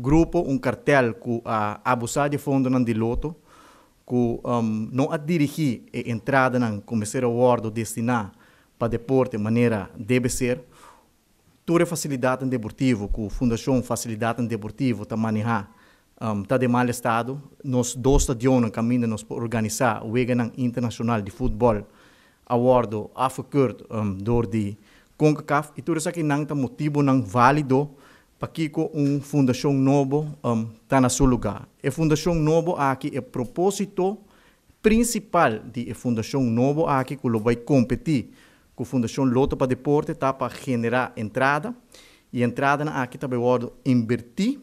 grupo, cartel que abusar de fundo de loto, que não a dirigir a entrada na começar a acordo destinar para deporte de maneira deve ser, toda facilidade deportivo, que a Fundação Facilidade Deportivo está manejar, está de mal estado, nos dois estadios caminho nos organizar o Wegenan Internacional de Futebol, acordo afgekeurd door de CONCACAF, e tudo isso aqui não está motivo não válido para que fundação novo está na seu lugar. A fundação novo aqui é propósito principal de fundação novo aqui que vai competir com a fundação Loto para Deporte tá para generar entrada e entrada na aqui também vai invertir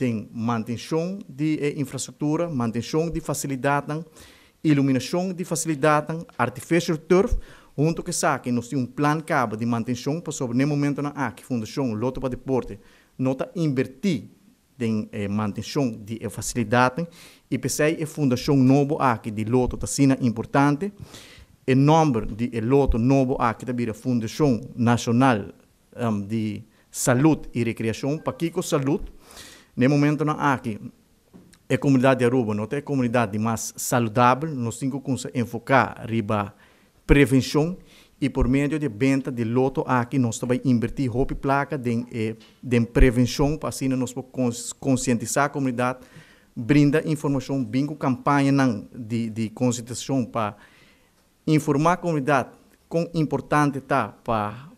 em manutenção de infraestrutura, manutenção de facilidade, iluminação de facilidade, artificial turf, junto que sabe nós temos plano cabo de manutenção para sobre o momento na aqui fundação Loto para Deporte nota invertir em manutenção de facilidade e pensei a fundação novo aqui de Loto está sendo importante. O nome de Loto novo aqui também a Fundação Nacional de Saúde e Recreação para que com saúde no momento na aqui a comunidade de Aruba não é a comunidade mais saudável, nós temos que enfocar riba prevenção e por meio de venda de loto aqui nós também invertir roupa e placa de prevenção para assim nós podemos conscientizar a comunidade, brinda informação, bingo campanha de conscientização para informar a comunidade quão importante está para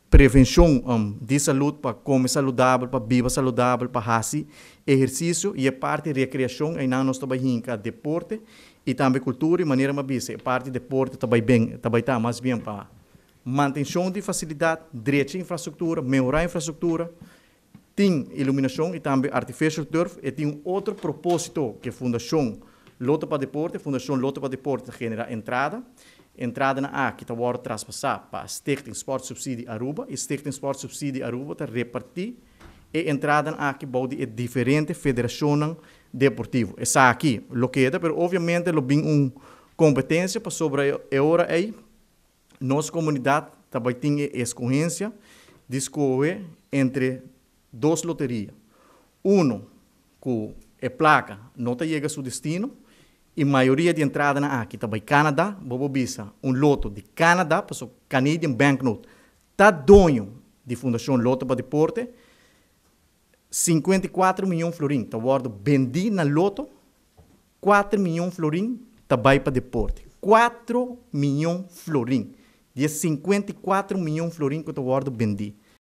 prevenção de saúde, para comer saudável, para viver saudável, para fazer exercício e a parte de recreação, aí nós também temos deporte e também cultura e maneira mais a parte de deporte também está mais bem para manutenção de facilidade, direito à infraestrutura, melhorar a infraestrutura, tem iluminação e também artificial turf e tem outro propósito que a Fundação Loto para Deporte, Fundação Loto para Deporte genera entrada na que está agora traspassar para a Stichting Sport Subsidie Aruba e Stichting Sport Subsidie Aruba está repartir e entrada na que bode é diferente federação deportiva. Essa aqui, lo que é, mas obviamente lo bem competência para sobre a hora aí, nossa comunidade também tem escolhência de escolher entre duas loterias. Que a placa não chega a seu destino, e a maioria de entrada na aqui também Canadá, bobo bisa, loto de Canadá, para o Canadian Banknote, está dono de Fundação Loto para Deporte, 54 milhões de florins, está guardo vendi na loto, 4 milhões de florins, está para deporte. 4 milhões de florins, de 54 milhões de florins que está guardo vendi.